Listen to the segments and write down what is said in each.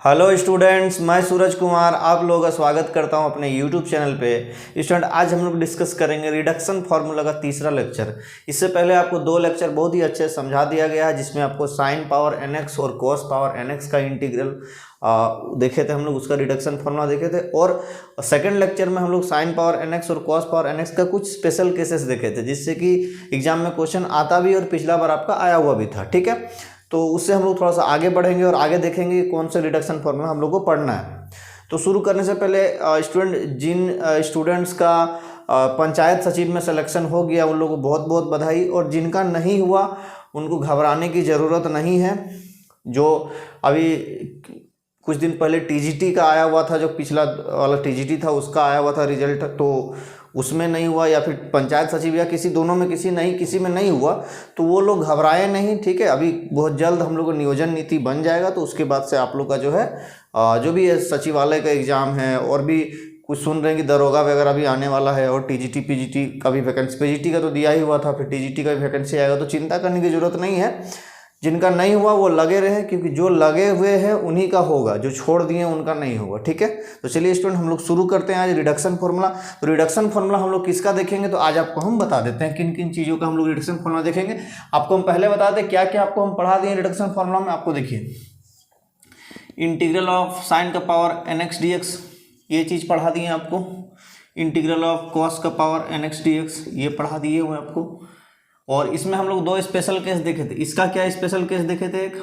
Hello students, मैं सूरज कुमार आप लोगों का स्वागत करता हूं अपने यूट्यूब चैनल पे। स्टूडेंट, आज हम लोग डिस्कस करेंगे रिडक्शन फार्मूला का तीसरा लेक्चर। इससे पहले आपको दो लेक्चर बहुत ही अच्छे से समझा दिया गया है, जिसमें आपको साइन पावर nx और कॉस पावर nx का इंटीग्रल देखे थे हम लोग, उसका रिडक्शन फार्मूला देखे थे। और सेकंड लेक्चर में हम लोग साइन पावर nx और कॉस पावर nx का कुछ स्पेशल केसेस देखे थे, जिससे कि एग्जाम में क्वेश्चन आता भी और पिछला बार आपका आया हुआ भी था। ठीक है, तो उससे हम लोग थोड़ा सा आगे बढ़ेंगे और आगे देखेंगे कौन से रिडक्शन फॉर्मूला हम लोग को पढ़ना है। तो शुरू करने से पहले जिन स्टूडेंट्स का पंचायत सचिव में सिलेक्शन हो गया उन लोगों को बहुत बहुत बधाई, और जिनका नहीं हुआ उनको घबराने की ज़रूरत नहीं है। जो अभी कुछ दिन पहले टीजीटी का आया हुआ था, जो पिछला वाला टीजीटी था उसका आया हुआ था रिजल्ट, तो उसमें नहीं हुआ, या फिर पंचायत सचिव या किसी दोनों में किसी में नहीं हुआ, तो वो लोग घबराए नहीं। ठीक है, अभी बहुत जल्द हम लोग को नियोजन नीति बन जाएगा, तो उसके बाद से आप लोग का जो है जो भी सचिवालय का एग्ज़ाम है, और भी कुछ सुन रहे हैं कि दरोगा वगैरह भी आने वाला है, और टीजीटी पीजीटी का भी वैकेंसी, पीजीटी का तो दिया ही हुआ था, फिर टीजीटी का भी वैकेंसी आएगा, तो चिंता करने की ज़रूरत नहीं है। जिनका नहीं हुआ वो लगे रहे, क्योंकि जो लगे हुए हैं उन्हीं का होगा, जो छोड़ दिए उनका नहीं होगा। ठीक है, तो चलिए स्टूडेंट हम लोग शुरू करते हैं आज रिडक्शन फार्मूला। तो रिडक्शन फार्मूला हम लोग किसका देखेंगे, तो आज आपको हम बता देते हैं किन किन चीज़ों का हम लोग रिडक्शन फार्मूला देखेंगे। आपको हम पहले बता दें क्या क्या आपको हम पढ़ा दिए रिडक्शन फार्मूला में। आपको देखिए, इंटीग्रल ऑफ साइन का पावर nx dx ये चीज़ पढ़ा दिए आपको। इंटीग्रल ऑफ कॉस का पावर nx dx ये पढ़ा दिए हुए आपको। और इसमें हम लोग दो स्पेशल केस देखे थे। इसका क्या स्पेशल केस देखे थे, एक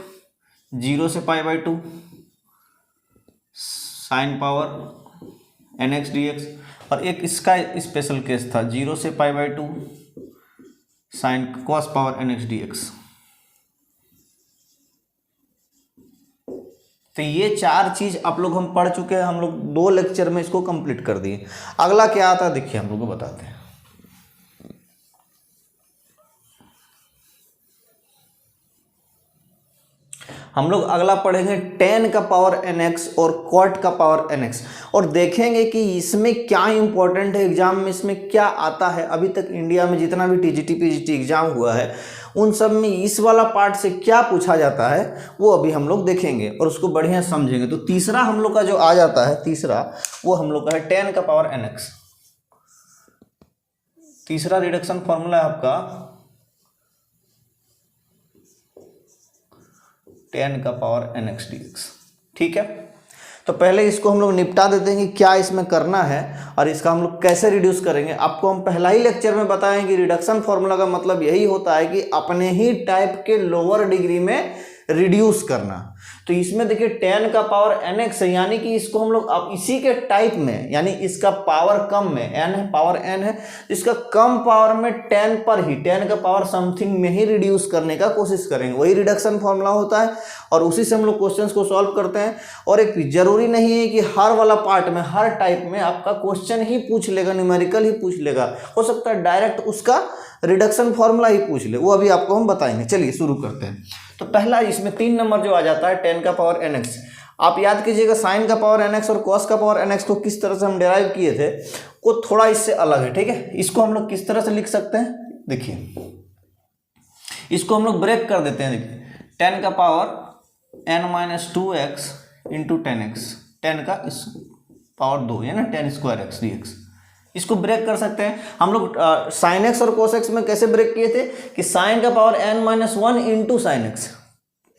0 से π/2 साइन पावर nx dx, और एक इसका स्पेशल केस था 0 से π/2 sine cos power nx dx। तो ये चार चीज आप लोग हम पढ़ चुके हैं, हम लोग दो लेक्चर में इसको कंप्लीट कर दिए। अगला क्या आता है देखिए, हम लोग को बताते हैं। हम लोग अगला पढ़ेंगे tan का पावर nx और cot का पावर nx, और देखेंगे कि इसमें क्या इंपॉर्टेंट है, एग्जाम में इसमें क्या आता है। अभी तक इंडिया में जितना भी टीजीटी पीजीटी एग्जाम हुआ है उन सब में इस वाला पार्ट से क्या पूछा जाता है वो अभी हम लोग देखेंगे और उसको बढ़िया समझेंगे। तो तीसरा हम लोग का जो आ जाता है, तीसरा वो हम लोग का है tan का पावर nx। तीसरा रिडक्शन फॉर्मूला है आपका tan का पावर nx dx। ठीक है, तो पहले इसको हम लोग निपटा देते हैं कि क्या इसमें करना है और इसका हम लोग कैसे रिड्यूस करेंगे। आपको हम पहला ही लेक्चर में बताएं कि रिडक्शन फार्मूला का मतलब यही होता है कि अपने ही टाइप के लोअर डिग्री में रिड्यूस करना। तो इसमें देखिए tan का पावर nx है, यानी कि इसको हम लोग अब इसी के टाइप में, यानी इसका पावर कम में n है, पावर n है, इसका कम पावर में tan पर ही, tan का पावर समथिंग में ही रिड्यूस करने का कोशिश करेंगे। वही रिडक्शन फार्मूला होता है और उसी से हम लोग क्वेश्चंस को सॉल्व करते हैं। और एक जरूरी नहीं है कि हर वाला पार्ट में, हर टाइप में आपका क्वेश्चन ही पूछ लेगा, न्यूमेरिकल ही पूछ लेगा, हो सकता है डायरेक्ट उसका रिडक्शन फार्मूला ही पूछ ले, वो अभी आपको हम बताएंगे। चलिए शुरू करते हैं। तो पहला इसमें 3 नंबर जो आ जाता है tan का पावर nx, आप याद कीजिएगा साइन का पावर nx और cos का पावर nx को किस तरह से हम डेराइव किए थे, वो थोड़ा इससे अलग है। ठीक है, इसको हम लोग किस तरह से लिख सकते हैं, देखिए इसको हम लोग ब्रेक कर देते हैं। देखिए tan का power n-2x into ten x, ten का पावर 2 है ना, tan² dx, इसको ब्रेक कर सकते हैं हम लोग। साइन एक्स और कोस एक्स में कैसे ब्रेक किए थे कि साइन का power n-1 into sine x,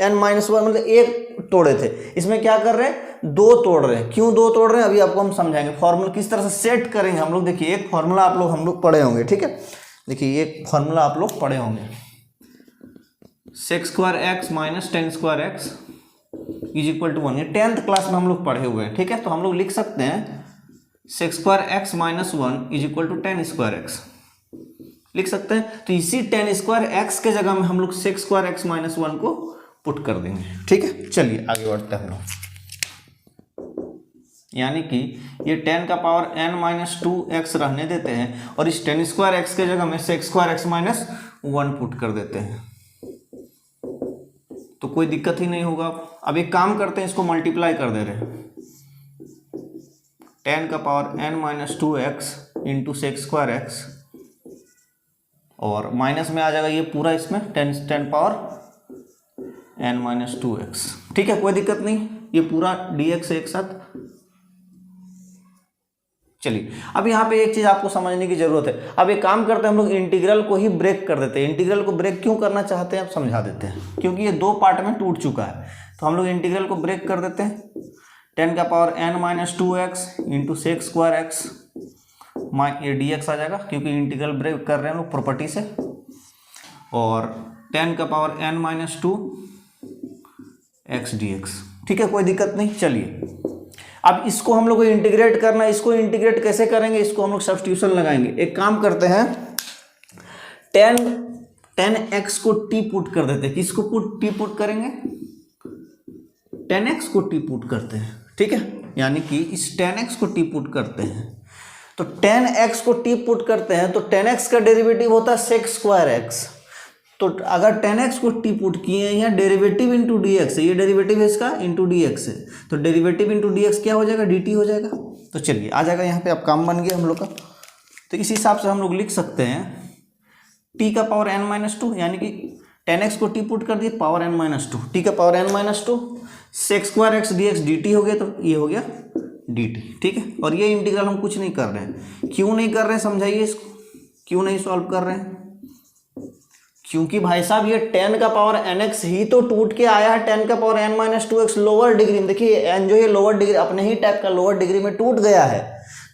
n-1 मतलब एक तोड़े थे, इसमें क्या कर रहे हैं, 2 तोड़ रहे हैं। क्यों 2 तोड़ रहे हैं अभी आपको हम समझाएंगे। फॉर्मूला किस तरह से सेट करेंगे हम लोग, देखिए एक फॉर्मूला आप लोग हम लोग पढ़े होंगे। ठीक है, देखिए एक फॉर्मूला आप लोग पढ़े होंगे, sec² minus tan² is equal to 1, ये 10th क्लास में हम लोग पढ़े हुए हैं। ठीक है, तो हम लोग लिख सकते हैं sec² minus 1 is equal to tan² लिख सकते हैं। तो इसी tan² के जगह में हम लोग sec² माइनस 1 को पुट कर देंगे। ठीक है, चलिए आगे बढ़ते हैं हम लोग, यानी कि ये tan का पावर n-2x रहने देते हैं और इस tan² के जगह में sec² माइनस 1 पुट कर देते हैं, तो कोई दिक्कत ही नहीं होगा। अब एक काम करते हैं, इसको मल्टीप्लाई कर दे रहे हैं, tan का पावर n-2x इंटू sec², और माइनस में आ जाएगा ये पूरा, इसमें tan पावर n-2x। ठीक है, कोई दिक्कत नहीं। ये पूरा dx एक साथ। चलिए अब यहाँ पे एक चीज आपको समझने की जरूरत है। अब एक काम करते हैं, हम लोग इंटीग्रल को ही ब्रेक कर देते हैं। इंटीग्रल को ब्रेक क्यों करना चाहते हैं आप समझा देते हैं, क्योंकि ये दो पार्ट में टूट चुका है। तो हम लोग इंटीग्रल को ब्रेक कर देते हैं। 10⁻n-2x into sec square x, ये dx आ जाएगा, क्योंकि इंटीग्रल ब्रेक कर रहे हैं हम लोग प्रॉपर्टी से। और 10⁻n-2 x dx, ठीक है, कोई दिक्कत नहीं। चलिए अब इसको हम लोग को इंटीग्रेट करना है। इसको इंटीग्रेट कैसे करेंगे, इसको हम लोग सब्स्टिट्यूशन लगाएंगे। एक काम करते हैं, 10x को t पुट कर देते हैं। किसको t पुट करेंगे, 10x को t पुट करते हैं, ठीक है, यानी कि इस 10x को t पुट करते हैं। तो 10x को t पुट करते हैं तो 10x का डेरिवेटिव होता है सेक स्क्वायर एक्स। तो अगर 10x को t पुट किए हैं, यहाँ डेरिवेटिव इंटू dx है, ये डेरिवेटिव है इसका इंटू dx है, तो डेरिवेटिव इंटू dx क्या हो जाएगा, dt हो जाएगा। तो चलिए आ जाएगा यहाँ पे, अब काम बन गया हम लोग का। तो इस हिसाब से हम लोग लिख सकते हैं t का पावर n-2, यानी कि 10x को t पुट कर दिए, पावर n-2, t का power n-2 sec square x dx dt हो गया, तो ये हो गया dt, ठीक है। और ये इंटीग्रल हम कुछ नहीं कर रहे हैं। क्यों नहीं कर रहे हैं समझाइए इसको, क्यों नहीं सॉल्व कर रहे हैं? क्योंकि भाई साहब ये 10 का पावर nx ही तो टूट के आया है 10 का पावर n-2x लोअर डिग्री में। देखिए n जो ये लोअर डिग्री अपने ही टाइप का लोअर डिग्री में टूट गया है,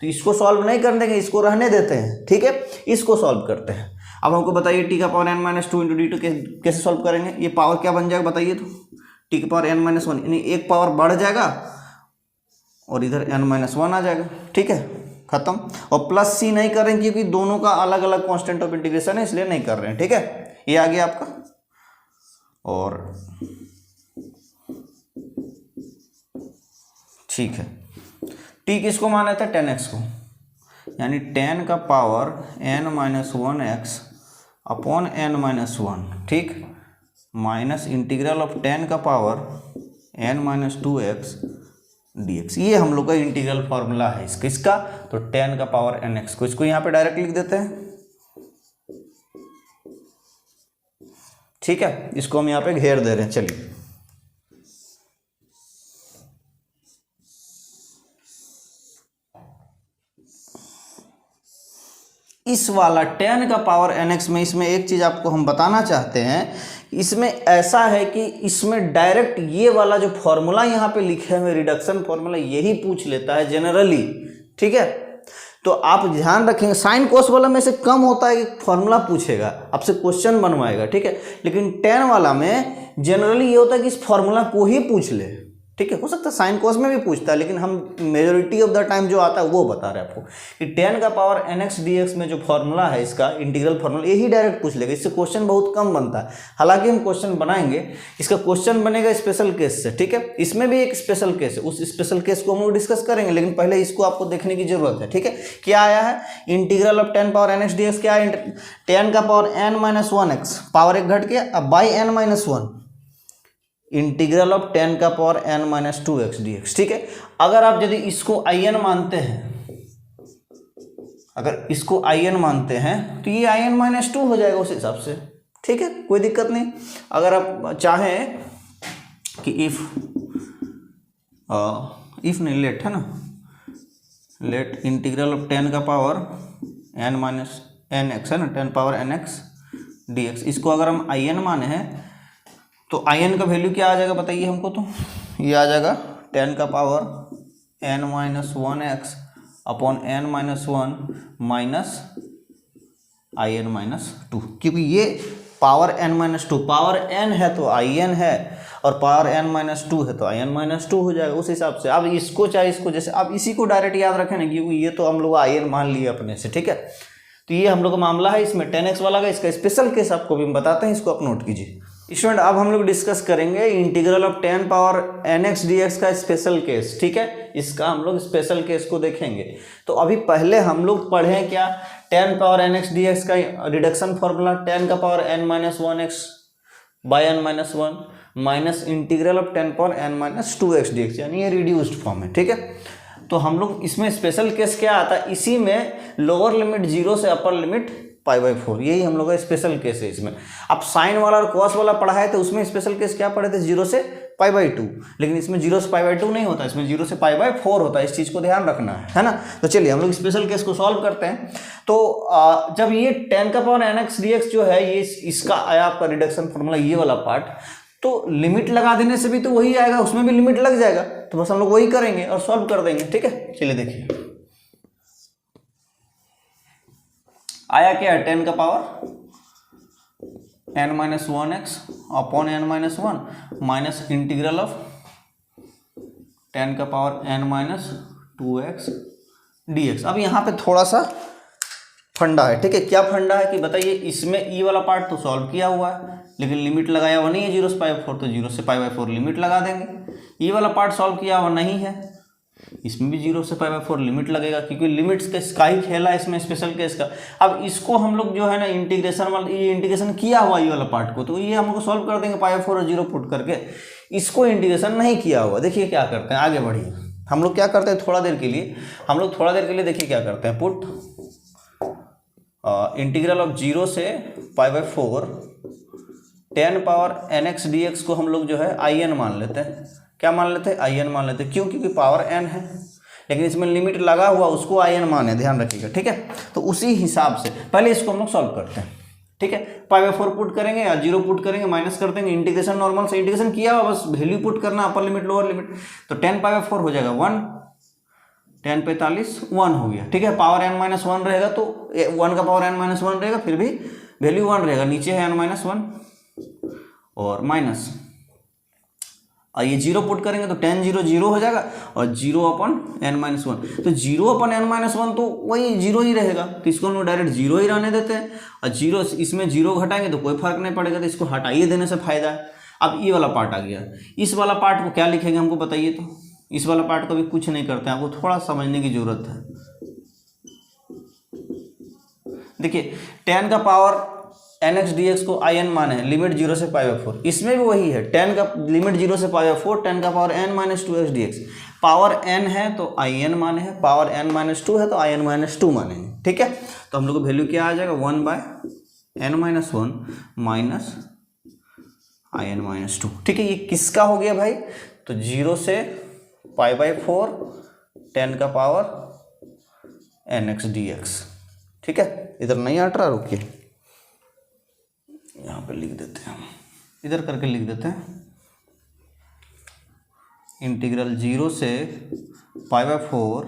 तो इसको सॉल्व नहीं कर देंगे, इसको रहने देते हैं, ठीक है। इसको सॉल्व करते हैं। अब हमको बताइए t का power n-2 into d two कैसे सॉल्व करेंगे। ये पावर क्या बन जाएगा बताइए, तो t का पावर n-1 यानी एक पावर बढ़ जाएगा और इधर n-1 आ जाएगा, ठीक है, खत्म। और प्लस c नहीं करेंगे क्योंकि दोनों का अलग अलग कांस्टेंट ऑफ इंटीग्रेशन है, इसलिए नहीं कर रहे हैं, ठीक है। ये आ गया आपका। और ठीक है, t किसको माना था, 10x को, यानी 10 का पावर n-1x अपॉन n-1, ठीक, माइनस इंटीग्रल ऑफ 10 का पावर n-2x dx। ये हम लोग का इंटीग्रल फार्मूला है इसका। तो 10 का पावर nx को, इसको यहाँ पे डायरेक्ट लिख देते हैं, ठीक है। इसको हम यहाँ पे घेर दे रहे हैं। चलिए इस वाला 10 का पावर nx में, इसमें एक चीज आपको हम बताना चाहते हैं, इसमें ऐसा है कि इसमें डायरेक्ट ये वाला जो फॉर्मूला यहाँ पे लिखे हुए रिडक्शन फॉर्मूला, यही पूछ लेता है जनरली, ठीक है। तो आप ध्यान रखेंगे, साइन कोस वाला में से कम होता है कि फॉर्मूला पूछेगा, आपसे क्वेश्चन बनवाएगा, ठीक है। लेकिन 10 वाला में जनरली ये होता है कि इस फॉर्मूला को ही पूछ ले, ठीक है। हो सकता है साइन कोस में भी पूछता है, लेकिन हम मेजोरिटी ऑफ द टाइम जो आता है वो बता रहे हैं आपको कि 10 का पावर nx dx में जो फॉर्मूला है इसका इंटीग्रल फार्मूला, यही डायरेक्ट पूछ लेगा। इससे क्वेश्चन बहुत कम बनता है। हालांकि हम क्वेश्चन बनाएंगे, इसका क्वेश्चन बनेगा स्पेशल केस से, ठीक है। इसमें भी एक स्पेशल केस है, उस स्पेशल केस को हम लोग डिस्कस करेंगे, लेकिन पहले इसको आपको देखने की जरूरत है, ठीक है। क्या आया है, integral of 10 power nx dx क्या है, 10 का पावर n-1x, पावर एक घट के अब बाई n-1 इंटीग्रल ऑफ 10 का पावर n-2x dx, ठीक है। अगर आप यदि इसको in मानते हैं, अगर इसको in मानते हैं तो ये in-2 हो जाएगा उस हिसाब से, ठीक है, कोई दिक्कत नहीं। अगर आप चाहें कि इफ नहीं लेट है ना, लेट इंटीग्रल ऑफ 10 का पावर n-nx है ना, 10 पावर nx dx, इसको अगर हम in माने हैं तो in का वैल्यू क्या आ जाएगा बताइए हमको। तो ये आ जाएगा 10 का power n-1x upon n-1 minus in-2, क्योंकि ये पावर n-2, पावर n है तो in है, और पावर n-2 है तो in-2 हो जाएगा उस हिसाब से। अब इसको चाहे इसको, जैसे अब इसी को डायरेक्ट याद रखें ना, क्योंकि ये तो हम लोग in मान लिए अपने से, ठीक है। तो ये हम लोग का मामला है, इसमें 10x वाला का इसका स्पेशल केस आपको भी हम बताते हैं, इसको आप नोट कीजिए। स्टूडेंट अब हम लोग डिस्कस करेंगे integral of 10 power nx dx का स्पेशल केस, ठीक है। इसका हम लोग स्पेशल केस को देखेंगे। तो अभी पहले हम लोग पढ़ें क्या, 10 पावर nx dx का रिडक्शन फॉर्मूला, 10 का power n-1x by n-1 minus integral of 10 power n-2x dx, यानी ये रिड्यूस्ड फॉर्म है, ठीक है। तो हम लोग इसमें स्पेशल केस क्या आता है, इसी में लोअर लिमिट 0 से अपर लिमिट π/4, यही हम लोग का स्पेशल केस है। इसमें अब साइन वाला और कॉस वाला पढ़ा है, तो उसमें स्पेशल केस क्या पढ़े थे, 0 से π/2, लेकिन इसमें 0 से π/2 नहीं होता, इसमें 0 से π/4 होता है। इस चीज़ को ध्यान रखना है ना। तो चलिए हम लोग स्पेशल केस को सॉल्व करते हैं। तो जब ये 10⁻n(x) dx जो है, ये इसका आया आपका रिडक्शन फॉर्मूला, ये वाला पार्ट, तो लिमिट लगा देने से भी तो वही आएगा, उसमें भी लिमिट लग जाएगा। तो बस हम लोग वही करेंगे और सॉल्व कर देंगे, ठीक है। चलिए देखिए आया क्या है, 10⁻n−1x upon n-1 minus integral of 10⁻n−2x dx। अब यहाँ पे थोड़ा सा फंडा है, ठीक है। क्या फंडा है कि बताइए, इसमें ई वाला पार्ट तो सॉल्व किया हुआ है, लेकिन लिमिट लगाया हुआ नहीं है 0 से π/4, तो 0 से π/4 लिमिट लगा देंगे। ई वाला पार्ट सॉल्व किया हुआ नहीं है, इसमें भी 0 से π/4 लिमिट लगेगा, क्योंकि लिमिट्स का ही खेला है इसमें स्पेशल केस का। अब इसको हम लोग जो है ना इंटीग्रेशन वाला, ये इंटीग्रेशन किया हुआ ये वाला पार्ट को, तो ये हम लोग सॉल्व कर देंगे π/4 और 0 पुट करके। इसको इंटीग्रेशन नहीं किया हुआ, देखिए क्या करते हैं, आगे बढ़िए। हम लोग क्या करते हैं, थोड़ा देर के लिए देखिए क्या करते हैं, पुट इंटीग्रल ऑफ 0 से π/4 10⁻nx dx को हम लोग जो है in मान लेते हैं। क्या मान लेते हैं, in मान लेते हैं। क्यों, क्योंकि पावर n है, लेकिन इसमें लिमिट लगा हुआ, उसको in माने, ध्यान रखिएगा, ठीक है। तो उसी हिसाब से पहले इसको हम लोग सॉल्व करते हैं, ठीक है। π/4 पुट करेंगे या 0 पुट करेंगे, माइनस कर देंगे, इंटीग्रेशन नॉर्मल से इंटीग्रेशन किया हुआ, बस वैल्यू पुट करना, अपर लिमिट लोअर लिमिट। तो 10/4 हो जाएगा 1, 10×45 1 हो गया, ठीक है। पावर n-1 रहेगा तो 1 का पावर n-1 रहेगा, फिर भी वैल्यू 1 रहेगा, नीचे है n-1 और माइनस, और ये 0 पुट करेंगे तो 10 0 0 हो जाएगा, और 0/n-1, तो 0/n-1 तो वही 0 ही रहेगा, तो इसको हम लोग डायरेक्ट 0 ही रहने देते हैं। और 0 इसमें 0 घटाएंगे तो कोई फर्क नहीं पड़ेगा, तो इसको हटाइए देने से फायदा है। अब ये वाला पार्ट आ गया, इस वाला पार्ट को क्या लिखेंगे हमको बताइए। तो इस वाला पार्ट को भी कुछ नहीं करते हैं, आपको थोड़ा समझने की जरूरत है। देखिए 10⁻nx dx को in माने है, लिमिट 0 से π/4, इसमें भी वही है, 10 का लिमिट 0 से π/4 10⁻n-2x dx। पावर n है तो in माने है, पावर n-2 है तो in-2 मानेंगे, ठीक है। तो हम लोग को वैल्यू क्या आ जाएगा, 1/n-1 माइनस in-2, ठीक है। ये किसका हो गया भाई, तो 0 से π/4 10⁻nx dx, ठीक है। इधर नहीं हट रहा, रुकिए यहाँ पे लिख देते हैं, इधर करके लिख देते हैं, इंटीग्रल 0 से π/4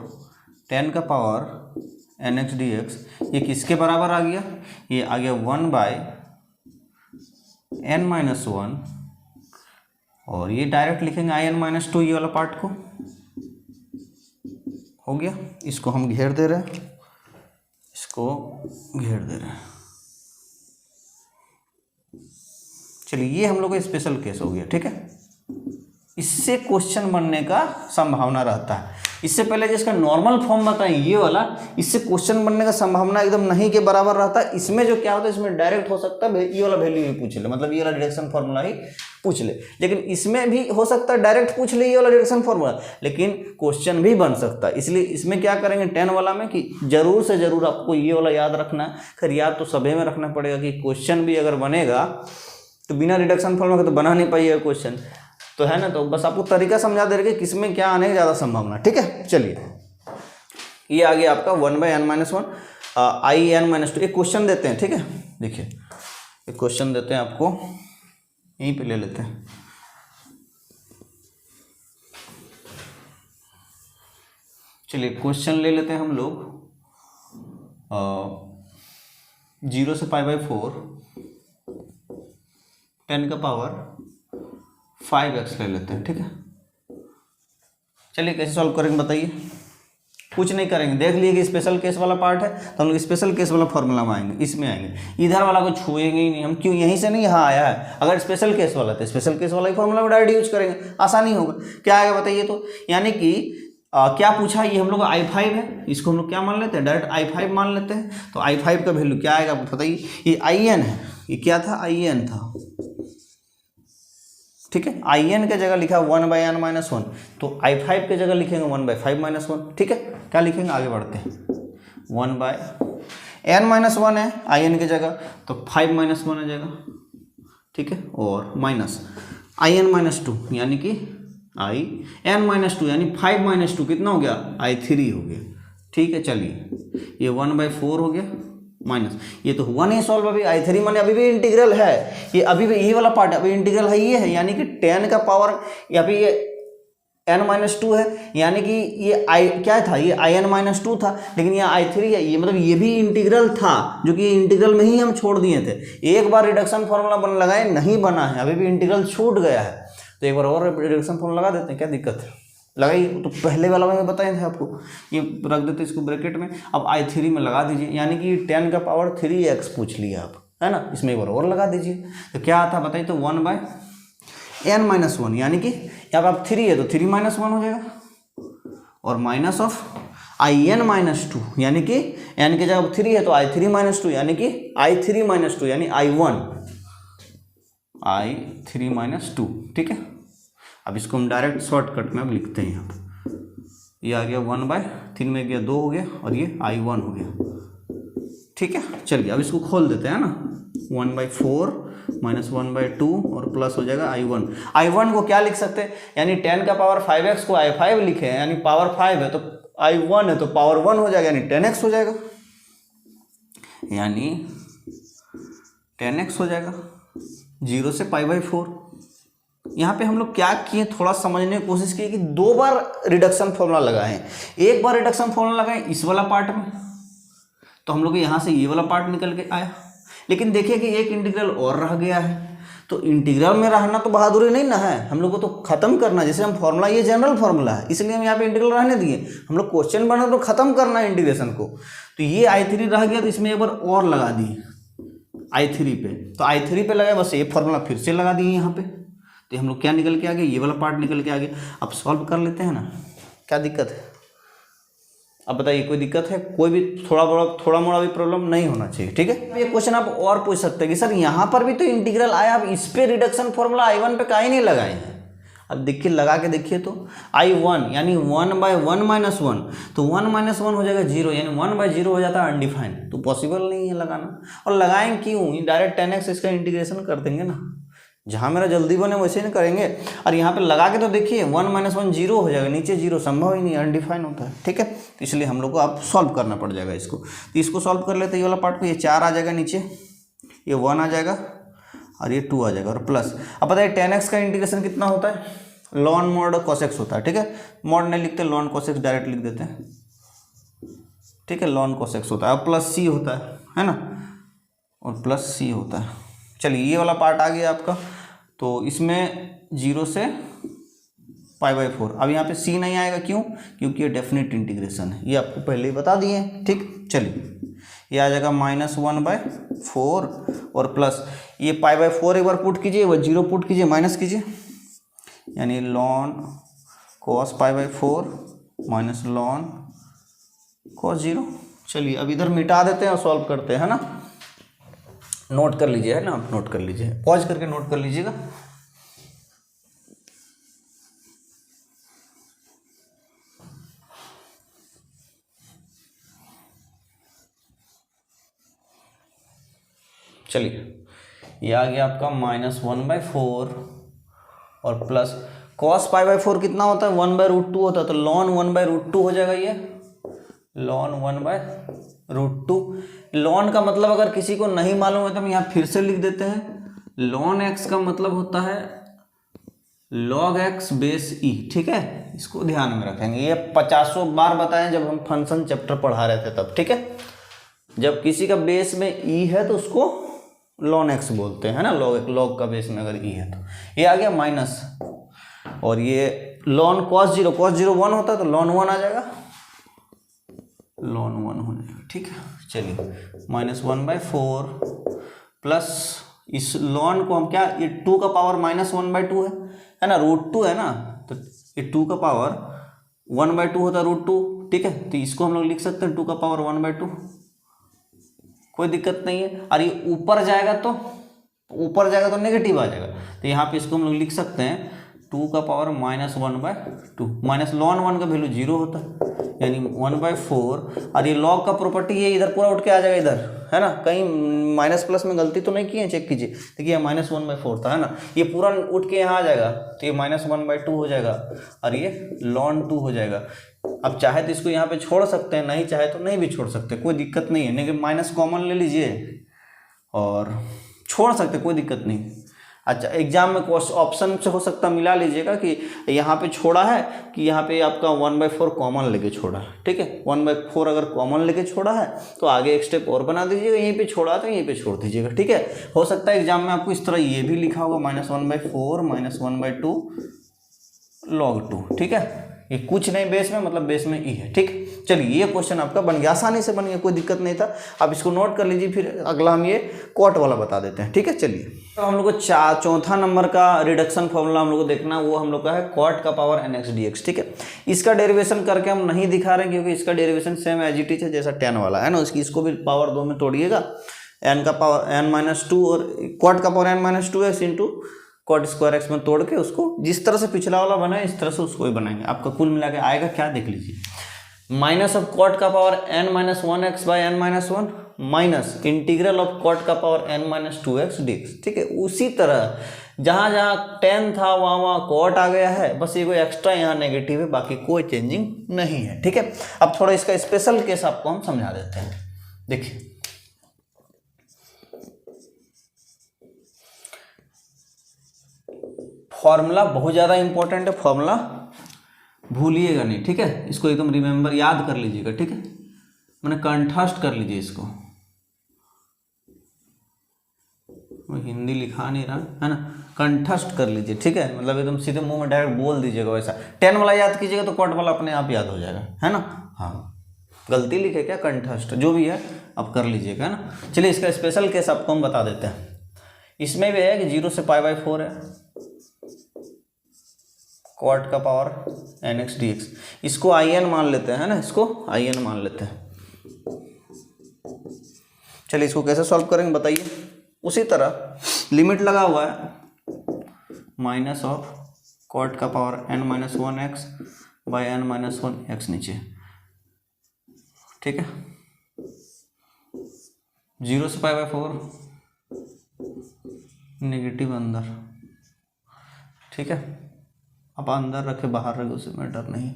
10⁻nx dx। ये किसके बराबर आ गया, ये आ गया 1/n-1, और ये डायरेक्ट लिखेंगे in-2, ये वाला पार्ट को हो गया। इसको हम घेर दे रहे हैं, चलिए ये हम लोग का स्पेशल केस हो गया, ठीक है। इससे क्वेश्चन बनने का संभावना रहता है। इससे पहले जिसका नॉर्मल फॉर्म बताएं ये वाला, इससे क्वेश्चन बनने का संभावना एकदम नहीं के बराबर रहता है। इसमें जो क्या होता है, इसमें डायरेक्ट हो सकता है ये वाला वैल्यू ही पूछ ले, मतलब ये वाला डिडक्शन फार्मूला ही पूछ ले। लेकिन इसमें भी हो सकता है डायरेक्ट पूछ ले ये वाला डिडक्शन फार्मूला, लेकिन क्वेश्चन भी बन सकता है। इसलिए इसमें क्या करेंगे 10 वाला में कि जरूर से जरूर आपको ये वाला याद रखना है। खैर याद तो सभी में रखना पड़ेगा कि क्वेश्चन भी अगर बनेगा तो बिना रिडक्शन फार्मूला के तो बना नहीं पाइएगा क्वेश्चन, तो है ना। तो बस आपको तरीका समझा दे रहे कि किसमें क्या आने की ज़्यादा संभावना, ठीक है। चलिए ये आ गया आपका 1/n-1 in-2। एक क्वेश्चन देते हैं, ठीक है। देखिए एक क्वेश्चन देते हैं आपको, यहीं पे ले लेते हैं। चलिए क्वेश्चन ले लेते हैं हम लोग 0 से π/4 10⁻5x ले लेते हैं, ठीक है। चलिए कैसे सॉल्व करेंगे बताइए। कुछ नहीं करेंगे, देख लिए कि स्पेशल केस वाला पार्ट है तो हम लोग स्पेशल केस वाला फॉर्मूला में आएंगे, इसमें आएंगे। इधर वाला को छुएंगे ही नहीं हम, क्यों, यहीं से नहीं यहाँ आया है। अगर स्पेशल केस वाला तो स्पेशल केस वाला ही फॉर्मूला में डायरेक्ट यूज करेंगे, आसानी होगा। क्या आएगा बताइए। तो यानी कि क्या पूछा, ये हम लोग I5 है, इसको हम लोग क्या मान लेते हैं, डायरेक्ट I5 मान लेते हैं। तो I5 का वैल्यू क्या आएगा आपको बताइए। ये in है, ये क्या था, in था, ठीक है। in के जगह लिखा 1/n-1, तो I5 के जगह लिखेंगे 1/5-1, ठीक है। क्या लिखेंगे, आगे बढ़ते हैं। 1/n-1 है in के जगह, तो 5-1 आ जाएगा, ठीक है। और माइनस in-2 यानी कि in-2 यानी 5 - 2 कितना हो गया, I3 हो गया। ठीक है, चलिए ये 1/4 हो गया माइनस, ये तो हुआ नहीं सॉल्व अभी, I3 माने अभी भी इंटीग्रल है, ये अभी भी ये वाला पार्ट अभी इंटीग्रल है, ये है यानी कि 10 का पावर अभी ये n-2 है, यानी कि ये क्या था, ये in-2 था, लेकिन ये I3 है, ये मतलब ये भी इंटीग्रल था, जो कि इंटीग्रल में ही हम छोड़ दिए थे। एक बार रिडक्शन फॉर्मूला लगाए, नहीं बना है, अभी भी इंटीग्रल छूट गया है, तो एक बार और रिडक्शन फॉर्मूला लगा देते हैं, क्या दिक्कत है, लगाइए। तो पहले वाला में बताए थे आपको, ये रख देते इसको ब्रैकेट में, अब I3 में लगा दीजिए, यानी कि 10 का पावर 3x पूछ लिया आप, है ना, इसमें एक बार और लगा दीजिए, तो क्या आता बताइए, तो 1/n-1 यानी कि यहाँ पर आप 3 है तो 3 - 1 हो जाएगा, और माइनस ऑफ in-2 यानी कि n की जगह 3 है तो I3 - 2 यानी कि I3 - 2 यानी I3 - 2। ठीक है, अब इसको हम डायरेक्ट शॉर्टकट में अब लिखते हैं, यहाँ पर ये आ गया 1/3 में गया 2 हो गया, और ये I1 हो गया। ठीक है, चलिए अब इसको खोल देते हैं ना, 1/4 - 1/2 और प्लस हो जाएगा I1 को क्या लिख सकते हैं, यानी 10 का पावर 5x को I5 लिखे हैं, यानी पावर 5 है तो I1 है तो पावर 1 हो जाएगा, यानी 10x हो जाएगा, यानी 10x हो जाएगा, 0 से π/4। यहाँ पे हम लोग क्या किए, थोड़ा समझने की कोशिश की कि 2 बार रिडक्शन फॉर्मूला लगाए हैं, एक बार रिडक्शन फॉर्मूला लगाए इस वाला पार्ट में, तो हम लोग यहाँ से ये वाला पार्ट निकल के आया, लेकिन देखिए कि एक इंटीग्रल और रह गया है, तो इंटीग्रल में रहना तो बहादुरी नहीं ना है, हम लोग को तो खत्म करना, जैसे हम फॉर्मूला, ये जनरल फॉर्मूला है, इसलिए हम यहाँ पे इंटीग्रल रहने दिए, हम लोग क्वेश्चन बना तो खत्म करना है इंटीग्रेशन को, तो ये I3 रह गया, तो इसमें एक बार और लगा दिए I3 पे, तो I3 पे लगाए, बस ये फॉर्मूला फिर से लगा दिए यहाँ पे, तो हम लोग क्या निकल के आ गए, ये वाला पार्ट निकल के आ गया। अब सॉल्व कर लेते हैं ना, क्या दिक्कत है, अब बताइए कोई दिक्कत है, कोई भी थोड़ा मोड़ा भी प्रॉब्लम नहीं होना चाहिए। ठीक है, ये क्वेश्चन आप और पूछ सकते हैं कि सर यहाँ पर भी तो इंटीग्रल आया, आप इस पे रिडक्शन फॉर्मूला I1 पे काहे नहीं लगाए हैं। अब देखिए लगा के देखिए, तो I1 यानी 1/1 - 1, तो 1 - 1 हो जाएगा 0, यानी 1/0 हो जाता है अनडिफाइंड, तो पॉसिबल नहीं है लगाना, और लगाएं क्यों, डायरेक्ट 10x इसका इंटीग्रेशन कर देंगे ना, जहाँ मेरा जल्दी बने वैसे नहीं करेंगे, और यहाँ पे लगा के तो देखिए 1 - 1 0 हो जाएगा, नीचे 0 संभव ही नहीं, अनडिफाइन होता है। ठीक है, तो इसलिए हम लोग को अब सॉल्व करना पड़ जाएगा इसको, तो इसको सॉल्व कर लेते हैं, ये वाला पार्ट को, ये 4 आ जाएगा नीचे, ये 1 आ जाएगा, और ये 2 आ जाएगा, और प्लस, अब बताइए 10x का इंटीग्रेशन कितना होता है, लॉन मॉड cos x होता है। ठीक है, मॉड नहीं लिखते, लॉन cos x डायरेक्ट लिख देते हैं। ठीक है, लॉन cos x होता है, अब प्लस c होता है ना, और प्लस c होता है। चलिए ये वाला पार्ट आ गया आपका, तो इसमें 0 से π/4, अब यहाँ पे c नहीं आएगा, क्यों, क्योंकि ये डेफिनेट इंटीग्रेशन है, ये आपको पहले ही बता दिए हैं। ठीक, चलिए ये आ जाएगा -1/4 और प्लस ये π/4 एक बार पुट कीजिए, वो 0 पुट कीजिए, माइनस कीजिए, यानी ln cos π/4 minus ln cos 0। चलिए अब इधर मिटा देते हैं और सॉल्व करते हैं, है ना, नोट कर लीजिए, है ना, आप नोट कर लीजिए, पॉज करके नोट कर लीजिएगा। चलिए ये आ गया आपका -1/4 और प्लस cos π/4 कितना होता है, 1/√2 होता है, तो ln 1/√2 हो जाएगा, ये ln 1/√2। ln का मतलब अगर किसी को नहीं मालूम है तो हम यहाँ फिर से लिख देते हैं, ln x का मतलब होता है log x बेस e। ठीक है, इसको ध्यान में रखेंगे, ये 50 बार बताएं जब हम फंक्शन चैप्टर पढ़ा रहे थे तब। ठीक है, जब किसी का बेस में e है तो उसको ln x बोलते हैं ना, log का बेस में अगर e है तो। ये आ गया माइनस, और ये ln cos 0 1 होता है तो ln 1 आ जाएगा, ln 1 हो जाएगा। ठीक है, चलिए -1/4 प्लस इस ln को हम क्या, ये 2 का पावर -1/2 है ना, √2 है ना, तो ये 2 का पावर 1/2 होता है √2। ठीक है, तो इसको हम लोग लिख सकते हैं 2 का पावर 1/2, कोई दिक्कत नहीं है। और ये ऊपर जाएगा तो नेगेटिव आ जाएगा, तो यहाँ पे इसको हम लोग लिख सकते हैं 2 का पावर -1/2, माइनस ln 1 का वैल्यू 0 होता है, यानी 1/4, और ये log का प्रॉपर्टी है, इधर पूरा उठ के आ जाएगा इधर, है ना, कहीं माइनस प्लस में गलती तो नहीं की है, चेक कीजिए। देखिए -1/4 था, है ना, ये पूरा उठ के यहाँ आ जाएगा तो ये -1/2 हो जाएगा और ये ln 2 हो जाएगा। अब चाहे तो इसको यहाँ पे छोड़ सकते हैं, नहीं चाहे तो नहीं भी छोड़ सकते, कोई दिक्कत नहीं है। लेकिन माइनस कॉमन ले लीजिए और छोड़ सकते, कोई दिक्कत नहीं। अच्छा, एग्जाम में ऑप्शन से हो सकता मिला लीजिएगा कि यहाँ पे छोड़ा है कि यहाँ पे आपका 1/4 कॉमन लेके छोड़ा है, ठीक है। 1/4 अगर कॉमन लेके छोड़ा है तो आगे एक स्टेप और बना दीजिएगा, यहीं पे छोड़ा है तो यहीं पे छोड़ दीजिएगा, ठीक है। हो सकता है एग्जाम में आपको इस तरह ये भी लिखा होगा -1/4 -1/2 log 2, ठीक है। ये कुछ नहीं बेस में, मतलब बेस में ई है, ठीक। चलिए ये क्वेश्चन आपका बन गया, आसानी से बन गया, कोई दिक्कत नहीं था। आप इसको नोट कर लीजिए, फिर अगला हम ये कॉट वाला बता देते हैं, ठीक है। चलिए तो हम लोग को चौथा नंबर का रिडक्शन फॉर्मूला हम लोग को देखना, वो हम लोग का है कॉट का पावर nx dx, ठीक है। इसका डेरिवेशन करके हम नहीं दिखा रहे हैं क्योंकि इसका derivation same as it is है जैसा tan वाला है ना। इसको भी पावर 2 में तोड़िएगा, n का पावर n-2 और कॉट का power n-2x into cot square x में तोड़ के उसको जिस तरह से पिछला वाला बना है इस तरह से उसको ही बनाएंगे। आपका कुल मिला के आएगा क्या, देख लीजिए। माइनस ऑफ कॉट का power n-1x by n-1 minus integral of cot का पावर n-2x dx, ठीक है। उसी तरह जहाँ जहाँ tan था वहाँ वहाँ कॉट आ गया है, बस ये कोई एक्स्ट्रा यहाँ नेगेटिव है, बाकी कोई चेंजिंग नहीं है, ठीक है। अब थोड़ा इसका स्पेशल केस आपको हम समझा देते हैं। देखिए फॉर्मूला बहुत ज़्यादा इंपॉर्टेंट है, फॉर्मूला भूलिएगा नहीं, ठीक है। इसको एकदम रिमेंबर याद कर लीजिएगा, ठीक है। मैंने कंठस्थ कर लीजिए इसको, मैं हिंदी लिखा नहीं रहा है ना, कंठस्थ कर लीजिए, ठीक है। मतलब एकदम सीधे मुंह में डायरेक्ट बोल दीजिएगा वैसा। tan वाला याद कीजिएगा तो कॉट वाला अपने आप याद हो जाएगा, है ना। हाँ गलती लिखे क्या, कंठस्थ जो भी है आप कर लीजिएगा, है ना। चलिए इसका स्पेशल केस आपको हम बता देते हैं। इसमें भी है कि 0 से π/4 है कॉट का पावर nx dx, इसको in मान लेते हैं ना, इसको in मान लेते हैं। चलिए इसको कैसे सॉल्व करेंगे बताइए। उसी तरह लिमिट लगा हुआ है माइनस ऑफ कॉट का पावर n-1x बाई n-1x नीचे, ठीक है। 0 से π/4 नेगेटिव अंदर, ठीक है। आप अंदर रखे बाहर रखे उसे में डर नहीं,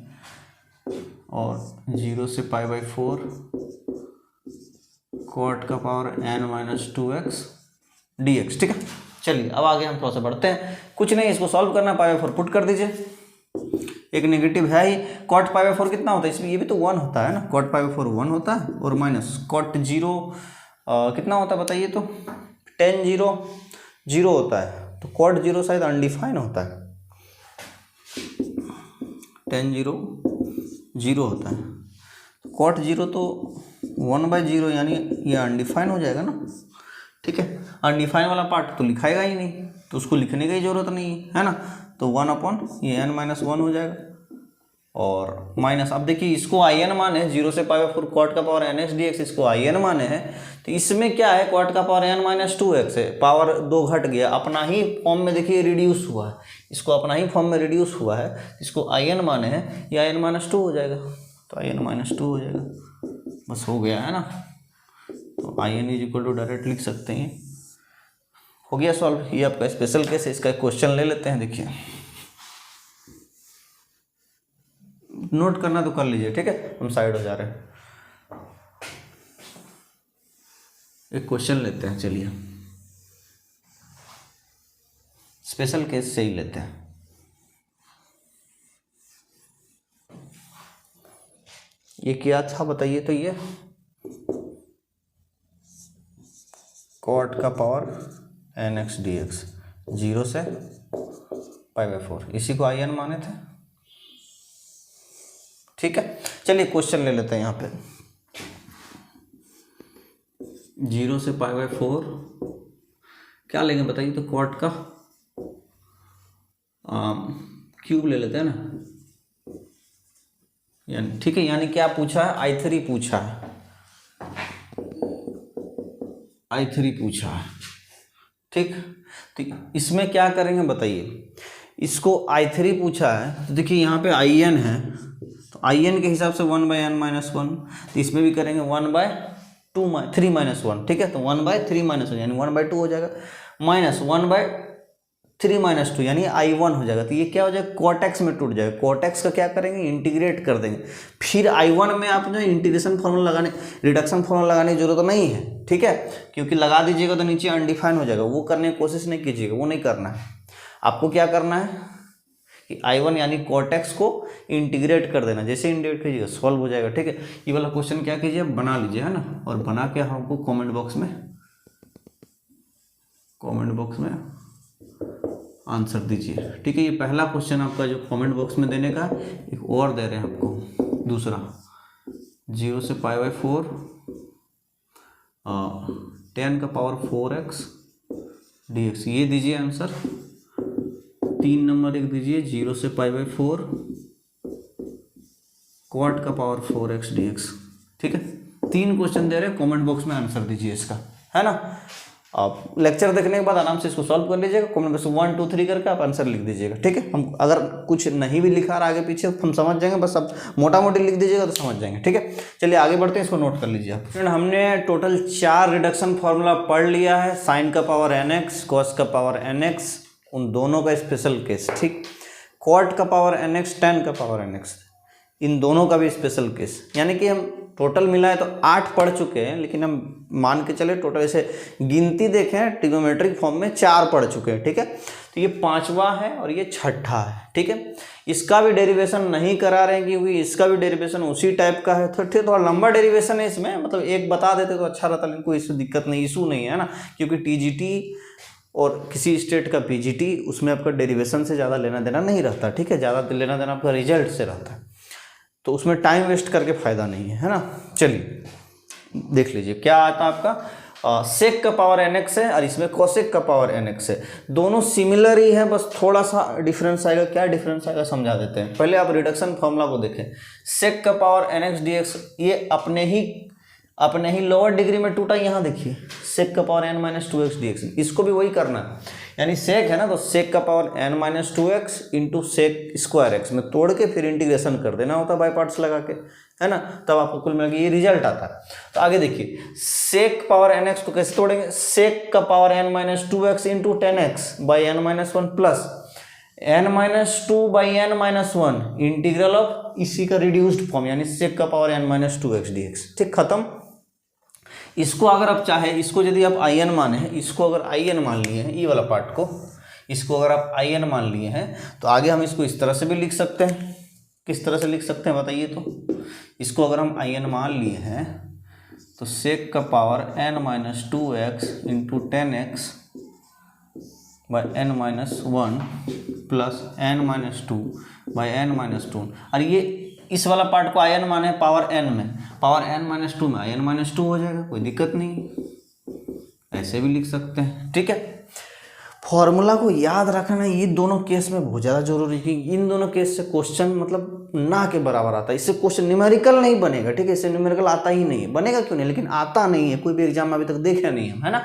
और 0 से π/4 कॉट का पावर n-2x dx, ठीक है। चलिए अब आगे हम थोड़ा सा बढ़ते हैं, कुछ नहीं इसको सॉल्व करना है, π/4 पुट कर दीजिए, एक नेगेटिव है ही। कॉट π/4 कितना होता है, इसमें ये भी तो 1 होता है ना, कॉट π/4 1 होता है, और माइनस कॉट 0 कितना होता है बताइए तो, tan 0 0 होता है, तो कॉट 0 शायद अनडिफाइन होता है, tan 0 0 होता है, कॉट 0 तो 1/0 यानी ये अनडिफाइन हो जाएगा ना, ठीक है। अनडिफाइन वाला पार्ट तो लिखाएगा ही नहीं, तो उसको लिखने की जरूरत नहीं है ना, तो 1 ये n-1 हो जाएगा, और माइनस। अब देखिए इसको in माने 0 से π/4 कॉट का पावर nx dx, इसको in माने हैं, तो इसमें क्या है, कॉट का पावर n-2x है, पावर 2 घट गया, अपना ही फॉर्म में देखिए रिड्यूस हुआ है, इसको अपना ही फॉर्म में रिड्यूस हुआ है, इसको in माने हैं, ये in-2 हो जाएगा, तो in-2 हो जाएगा, बस हो गया है ना। तो in इक्वल टू डायरेक्ट लिख सकते हैं, हो गया सॉल्व। ये आपका स्पेशल केस है, इसका क्वेश्चन ले लेते हैं। देखिए नोट करना तो कर लीजिए, ठीक है, हम साइड हो जा रहे हैं। एक क्वेश्चन लेते हैं, चलिए स्पेशल केस से ही लेते हैं। ये क्या था बताइए तो, ये कॉट का पावर nx dx 0 से π/4, इसी को in माने थे, ठीक है। चलिए क्वेश्चन ले लेते हैं यहाँ पे। 0 से π/4 क्या लेंगे बताइए तो, कॉट का क्यूब ले लेते हैं ना, यानी ठीक है, यानी क्या पूछा है, I3 पूछा है, I3 पूछा है, ठीक। तो इसमें क्या करेंगे बताइए, इसको I3 पूछा है, तो देखिए यहाँ पे in है, तो in के हिसाब से 1/n-1, तो इसमें भी करेंगे 1/n-1, 3 - 1, ठीक है। तो 1/3 - 1 यानी 1/2 हो जाएगा, माइनस 1/3 - 2 यानी I1 हो जाएगा। तो ये क्या हो जाएगा, cot x में टूट जाएगा। cot x का क्या करेंगे, इंटीग्रेट कर देंगे। फिर I1 में आप जो इंटीग्रेशन फॉर्मूला लगाने, रिडक्शन फॉर्मूला लगाने की जरूरत नहीं है, ठीक है, क्योंकि लगा दीजिएगा तो नीचे अनडिफाइन हो जाएगा। वो करने की कोशिश नहीं कीजिएगा, वो नहीं करना है। आपको क्या करना है कि I1 यानी cot x को इंटीग्रेट कर देना। जैसे इंटीग्रेट कीजिएगा सॉल्व हो जाएगा, ठीक है। ये वाला क्वेश्चन क्या कीजिए, बना लीजिए, है ना, और बना के हमको कमेंट बॉक्स में आंसर दीजिए, ठीक है। ये पहला क्वेश्चन आपका जो कमेंट बॉक्स में देने का, एक और दे रहे हैं आपको दूसरा, 0 से π/4 10 का पावर 4x dx, ये दीजिए आंसर। 3 नंबर एक दीजिए, 0 से π/4 cot का पावर 4x dx, ठीक है। 3 क्वेश्चन दे रहे हैं, कमेंट बॉक्स में आंसर दीजिए इसका, है ना। आप लेक्चर देखने के बाद आराम से इसको सॉल्व कर लीजिएगा, कमेंट बॉक्स 1 2 3 करके आप आंसर लिख दीजिएगा, ठीक है। हम अगर कुछ नहीं भी लिखा रहा आगे पीछे हम समझ जाएंगे, बस आप मोटा मोटी लिख दीजिएगा तो समझ जाएंगे, ठीक है। चलिए आगे बढ़ते हैं, इसको नोट कर लीजिए आप। फ्रेंड, हमने टोटल 4 रिडक्शन फॉर्मूला पढ़ लिया है, साइन का पावर nx, कॉस का पावर nx, उन दोनों का स्पेशल केस, ठीक, कॉट का पावर nx, tan का पावर nx, इन दोनों का भी स्पेशल केस। यानी कि हम टोटल मिला है तो 8 पढ़ चुके हैं, लेकिन हम मान के चले टोटल ऐसे गिनती देखें ट्रिग्नोमेट्रिक फॉर्म में 4 पढ़ चुके हैं, ठीक है। तो ये 5वां है और ये 6ठा है, ठीक है। इसका भी डेरिवेशन नहीं करा रहे हैं क्योंकि इसका भी डेरिवेशन उसी टाइप का है, तो ठीक, थोड़ा लंबा डेरिवेशन है इसमें, मतलब एक बता देते तो अच्छा रहता, लेकिन कोई इससे दिक्कत नहीं, इशू नहीं है ना, क्योंकि TGT और किसी स्टेट का PGT उसमें आपका डेरिवेशन से ज़्यादा लेना देना नहीं रहता, ठीक है। ज़्यादा लेना देना आपका रिजल्ट से रहता है, तो उसमें टाइम वेस्ट करके फ़ायदा नहीं है ना। चलिए देख लीजिए क्या आता है आपका, सेक का पावर nx है और इसमें कोसेक का पावर nx है। दोनों सिमिलर ही है, बस थोड़ा सा डिफरेंस आएगा। क्या डिफरेंस आएगा समझा देते हैं। पहले आप रिडक्शन फॉर्मूला को देखें। सेक का पावर nx dx ये अपने ही लोअर डिग्री में टूटा, यहाँ देखिए सेक का पावर n-2x dx, इसको भी वही करना है। यानी सेक है ना, तो सेक का power n-2x into sec square x में तोड़ के फिर इंटीग्रेशन कर देना होता है बाई पार्ट्स लगा के, है ना, तब आपको कुल मिला के ये रिजल्ट आता है। तो आगे देखिए, सेक पावर nx को कैसे तोड़ेंगे, सेक का power n-2x into 10x by n-1 plus n-2 by n-1 integral of इसी का रिड्यूस्ड फॉर्म, यानी सेक का पावर n-2x dx, ठीक, खत्म। इसको अगर आप चाहे, इसको यदि आप in माने हैं, इसको अगर in मान लिए हैं, ये वाला पार्ट को, इसको अगर आप in मान लिए हैं, तो आगे हम इसको इस तरह से भी लिख सकते हैं। किस तरह से लिख सकते हैं बताइए। तो इसको अगर हम in मान लिए हैं तो सेक का power n-2x into 10x by n-1 plus n-2 by n-2, और ये इस वाला पार्ट को in माने पावर n में, पावर n-2 में in-2 हो जाएगा, कोई दिक्कत नहीं, ऐसे भी लिख सकते हैं, ठीक है। फॉर्मूला को याद रखना ये दोनों केस में बहुत ज़्यादा जरूरी है। इन दोनों केस से क्वेश्चन मतलब ना के बराबर आता है। इससे क्वेश्चन न्यूमेरिकल नहीं बनेगा, ठीक है, इससे न्यूमेरिकल आता ही नहीं है। बनेगा क्यों नहीं, लेकिन आता नहीं है, कोई भी एग्जाम में अभी तक देखा नहीं है ना,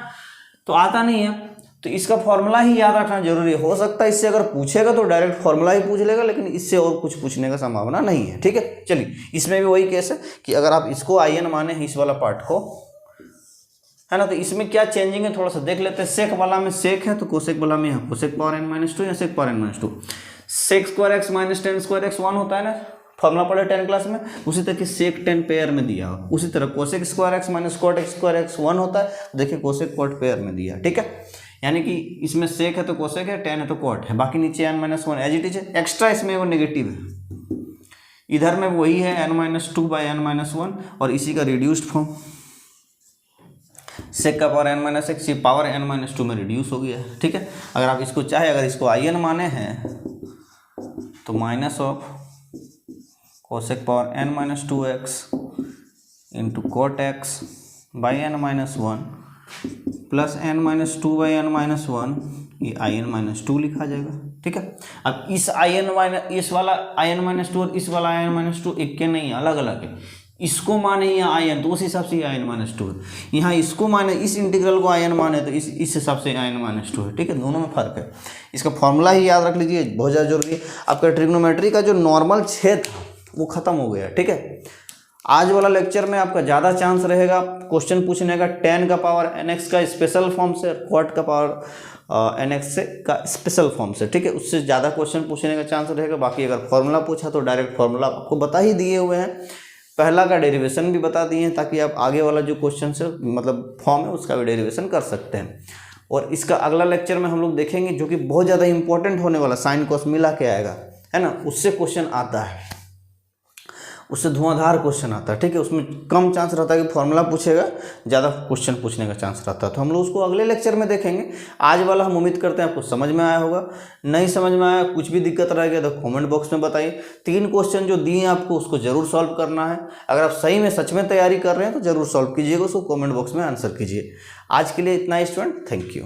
तो आता नहीं है। तो इसका फॉर्मूला ही याद रखना जरूरी है। हो सकता है इससे अगर पूछेगा तो डायरेक्ट फॉर्मूला ही पूछ लेगा, लेकिन इससे और कुछ पूछने का संभावना नहीं है, ठीक है। चलिए इसमें भी वही केस है कि अगर आप इसको in माने हैं, इस वाला पार्ट को, है ना, तो इसमें क्या चेंजिंग है थोड़ा सा देख लेते हैं। सेक वाला में सेक है तो कोसेक वाला में है कोसेक पावर n-2 या sec power n-2। Sec square x minus ten square x 1 होता है ना, फॉर्मूला पढ़े 10 क्लास में, उसी तरह की सेक 10 पेयर में दिया हो। उसी तरह cosec square x minus cot x square x 1 होता है, देखिए कोसेक कॉट पेयर में दिया, ठीक है। यानी कि इसमें सेक है तो कोसेक है, 10 है तो कॉट है, बाकी नीचे n-1 एज इट इज है। एक्स्ट्रा इसमें वो नेगेटिव है, इधर में वही है n-2 बाई n-1 और इसी का रिड्यूस्ड फॉर्म सेक का पावर n-x, ये पावर n-2 में रिड्यूस हो गया है, ठीक है। अगर आप इसको चाहे, अगर इसको in माने हैं तो minus of cosec power n-2x into cot x by n-1 plus n-2 by n-1, ये in-2 लिखा जाएगा, ठीक है। अब इस इस वाला in-2 और इस वाला in-2 एक के नहीं, अलग अलग है। इसको माने यहाँ in तो उस हिसाब से in-2 है, यहाँ इसको माने, इस इंटीग्रल को in माने तो इस हिसाब से in-2 है, ठीक है। दोनों में फर्क है। इसका फॉर्मूला ही याद रख लीजिए, बहुत ज़्यादा जरूरी है। आपका ट्रिग्नोमेट्री का जो नॉर्मल छेद था वो खत्म हो गया, ठीक है। आज वाला लेक्चर में आपका ज़्यादा चांस रहेगा क्वेश्चन पूछने का 10 का पावर nx का स्पेशल फॉर्म से, क्वाड का पावर nx से का स्पेशल फॉर्म से, ठीक है। उससे ज़्यादा क्वेश्चन पूछने का चांस रहेगा। बाकी अगर फॉर्मूला पूछा तो डायरेक्ट फॉर्मूला आपको बता ही दिए हुए हैं, पहला का डेरिवेशन भी बता दिए हैं, ताकि आप आगे वाला जो क्वेश्चन है मतलब फॉर्म है उसका भी डेरिवेशन कर सकते हैं। और इसका अगला लेक्चर में हम लोग देखेंगे जो कि बहुत ज़्यादा इंपॉर्टेंट होने वाला, साइन कॉस मिला के आएगा, है ना, उससे क्वेश्चन आता है, उससे धुआंधार क्वेश्चन आता है, ठीक है। उसमें कम चांस रहता है कि फॉर्मूला पूछेगा, ज़्यादा क्वेश्चन पूछने का चांस रहता है। तो हम लोग उसको अगले लेक्चर में देखेंगे। आज वाला हम उम्मीद करते हैं आपको समझ में आया होगा। नहीं समझ में आया, कुछ भी दिक्कत रह गया तो कमेंट बॉक्स में बताइए। 3 क्वेश्चन जो दिए आपको उसको जरूर सॉल्व करना है। अगर आप सही में सच में तैयारी कर रहे हैं तो जरूर सॉल्व कीजिएगा, उसको कॉमेंट बॉक्स में आंसर कीजिए। आज के लिए इतना ही स्टूडेंट, थैंक यू।